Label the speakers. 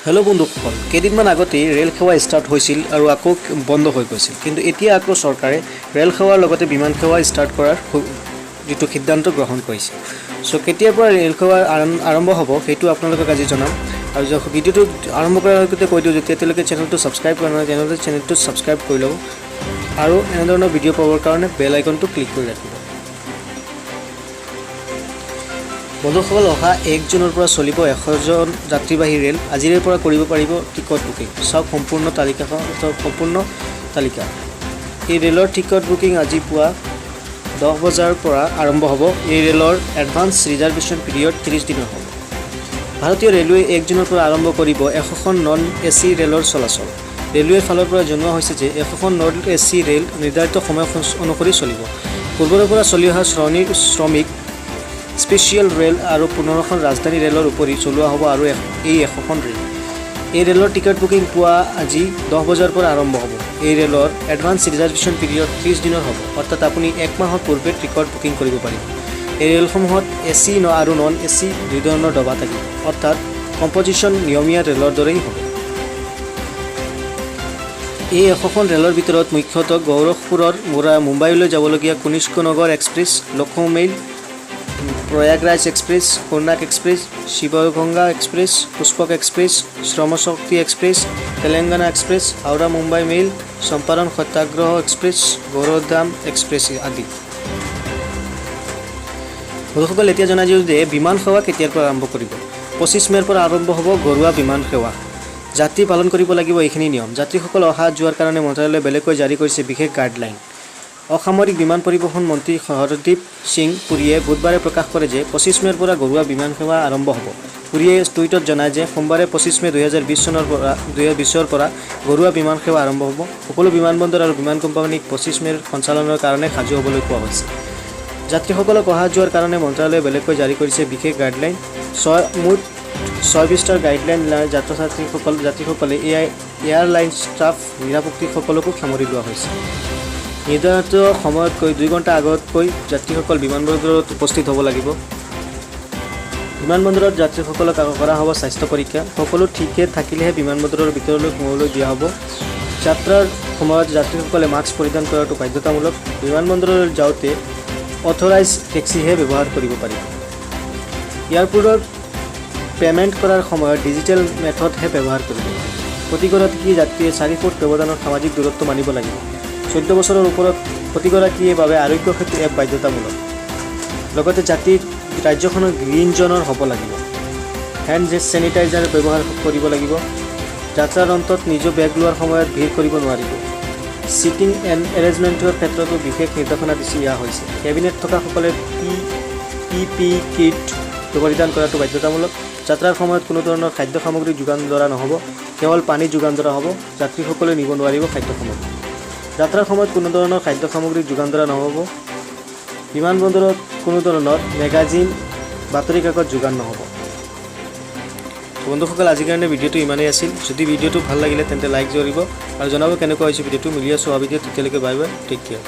Speaker 1: Hello' বন্ধুসকল, কেইদিনমান আগতেই ৰেল সেৱা ষ্টাৰ্ট হৈছিল আৰু আকৌ বন্ধ হৈ গৈছিল। কিন্তু এতিয়া আকৌ চৰকাৰে ৰেল সেৱাৰ লগতে বিমান সেৱা ষ্টাৰ্ট কৰাৰ যিটো সিদ্ধান্ত গ্ৰহণ কৰিছে। চ' কেতিয়াৰ পৰা ৰেল সেৱা আৰম্ভ হ'ব সেইটো আপোনালোকক আজি জনাম। আৰু ভিডিঅ'টো আৰম্ভ কৰাৰ আগতে কৈ দিওঁ, যেতিয়া এতিয়ালৈকে চেনেলটো ছাবস্ক্ৰাইব কৰা নাই তেনেহ'লে চেনেলটো ছাবস্ক্ৰাইব কৰি ল'ব আৰু এনেধৰণৰ ভিডিঅ' পাবৰ কাৰণে বেল আইকনটো ক্লিক কৰি ৰাখিব। বন্ধুসকল, অহা 1 জুনৰ পৰা চলিব 100জন যাত্ৰীবাহী ৰেল। আজিৰে পৰা কৰিব পাৰিব টিকট বুকিং। চাওক সম্পূৰ্ণ তালিকা। এই ৰেলৰ টিকট বুকিং আজি পুৱা 10 বজাৰ পৰা আৰম্ভ হ'ব। এই ৰেলৰ এডভান্স ৰিজাৰ্ভেশ্যন পিৰিয়ড 30 দিনৰ হ'ব। ভাৰতীয় ৰেলৱে 1 জুনৰ পৰা আৰম্ভ কৰিব 100খন নন AC ৰেলৰ চলাচল। ৰেলৱেৰ ফালৰ পৰা জনোৱা হৈছে যে 100খন নন AC ৰেল নিৰ্ধাৰিত সময় অনুসৰি চলিব। পূৰ্বৰে পৰা চলি অহা শ্ৰমিক স্পেচিয়েল ৰেল আৰু 15খন ৰাজধানী ৰেলৰ উপৰি চলোৱা হ'ব আৰু এই 100খন ৰেল। এই ৰেলৰ টিকট বুকিং পুৱা আজি 10 বজাৰ পৰা আৰম্ভ হ'ব। এই ৰেলৰ এডভান্স ৰিজাৰ্ভেশ্যন পিৰিয়ড 30 দিনৰ হ'ব, অৰ্থাৎ আপুনি 1 মাহৰ পূৰ্বে টিকট বুকিং কৰিব পাৰিব। এই ৰেলসমূহত AC আৰু নন AC দুই ধৰণৰ ডবা থাকিব, অৰ্থাৎ কম্পজিশ্যন নিয়মীয়া ৰেলৰ দৰেই হ'ব। এই 100খন ৰেলৰ ভিতৰত মুখ্যতঃ গোৰখপুৰৰ মুম্বাইলৈ যাবলগীয়া Kanishk Nagar express, Lucknow mail, Prayagraj express, কৰ্ণাক express, Shivganga express, Pushpak express, Shramshakti express, Telangana express, Howrah Mumbai mail, Champaran Satyagraha express, গৌৰধাম এক্সপ্ৰেছ আদি। বন্ধুসকল, এতিয়া জনাই দিওঁ যে বিমান সেৱা কেতিয়াৰ পৰা আৰম্ভ কৰিব। 25 মে'ৰ পৰা আৰম্ভ হ'ব ঘৰুৱা বিমান সেৱা। যাত্ৰী পালন কৰিব লাগিব এইখিনি নিয়ম। যাত্ৰীসকল অহা যোৱাৰ কাৰণে মন্ত্ৰালয়ে বেলেগকৈ জাৰি কৰিছে বিশেষ গাইডলাইন। অসামৰিক বিমান পৰিবহণ মন্ত্ৰী হৰদীপ সিং পুৰীয়ে বুধবাৰে প্ৰকাশ কৰে যে 25 মে'ৰ পৰা ঘৰুৱা বিমান সেৱা আৰম্ভ হ'ব। পুৰীয়ে টুইটত জনায় যে সোমবাৰে 25 মে' 2020 পৰা ঘৰুৱা বিমান সেৱা আৰম্ভ হ'ব। সকলো বিমানবন্দৰ আৰু বিমান কোম্পানীক 25 মে'ৰ সঞ্চালনৰ কাৰণে সাজু হ'বলৈ কোৱা হৈছে। যাত্ৰীসকলক অহা যোৱাৰ কাৰণে মন্ত্ৰালয়ে বেলেগকৈ জাৰি কৰিছে বিশেষ গাইডলাইন। মুঠ 6 পৃষ্ঠাৰ গাইডলাইন যাত্ৰীসকলে এয়াৰলাইন ষ্টাফ নিৰাপত্তিসকলকো সামৰি লোৱা হৈছে। নিৰ্ধাৰিত সময়তকৈ 2 ঘণ্টা আগতকৈ যাত্ৰীসকল বিমানবন্দৰত উপস্থিত হ'ব লাগিব। বিমানবন্দৰত যাত্ৰীসকলক কৰা হ'ব স্বাস্থ্য পৰীক্ষা। সকলো ঠিকে থাকিলেহে বিমানবন্দৰৰ ভিতৰলৈ সোমাবলৈ দিয়া হ'ব। যাত্ৰাৰ সময়ত যাত্ৰীসকলে মাস্ক পৰিধান কৰাটো বাধ্যতামূলক। বিমানবন্দৰলৈ যাওঁতে অথৰাইজ টেক্সিহে ব্যৱহাৰ কৰিব পাৰিব। এয়াৰপোৰ্টত পে'মেণ্ট কৰাৰ সময়ত ডিজিটেল মেথডহে ব্যৱহাৰ কৰিব। প্ৰতিগৰাকী যাত্ৰীয়ে 4 ফুট ব্যৱধানত সামাজিক দূৰত্ব মানিব লাগিব। 14 বছৰৰ ওপৰত প্ৰতিগৰাকীৰ বাবে আৰোগ্য সেতু এপ বাধ্যতামূলক। লগতে ৰাজ্যখনৰ গ্ৰীণ জ'নৰ হ'ব লাগিব। হেণ্ড ছেনিটাইজাৰ ব্যৱহাৰ কৰিব লাগিব। যাত্ৰাৰ অন্তত নিজৰ বেগ লোৱাৰ সময়ত ভিৰ কৰিব নোৱাৰিব। ছিটিং এৰেঞ্জমেণ্টৰ ক্ষেত্ৰতো বিশেষ নিৰ্দেশনা দিয়া হৈছে। কেবিনেট থকাসকলে PPE কিট পৰিধান কৰাটো বাধ্যতামূলক। যাত্ৰাৰ সময়ত কোনো ধৰণৰ খাদ্য সামগ্ৰী যোগান ধৰা নহ'ব, কেৱল পানী যোগান ধৰা হ'ব। যাত্ৰীসকলে নিব নোৱাৰিব খাদ্য সামগ্ৰী। যাত্ৰাৰ সময়ত কোনো ধৰণৰ খাদ্য সামগ্ৰী যোগান ধৰা নহ'ব। বিমানবন্দৰত কোনো ধৰণৰ মেগাজিন, বাতৰি কাকত যোগান নহ'ব। বন্ধুসকল, আজিৰ কাৰণে ভিডিঅ'টো ইমানেই আছিল। যদি ভিডিঅ'টো ভাল লাগিলে তেন্তে লাইক কৰিব আৰু জনাব কেনেকুৱা হৈছে ভিডিঅ'টো। মিলি আছোঁ অহা ভিডিঅ'ত। তেতিয়ালৈকে বাই বাই, টেক কেয়াৰ।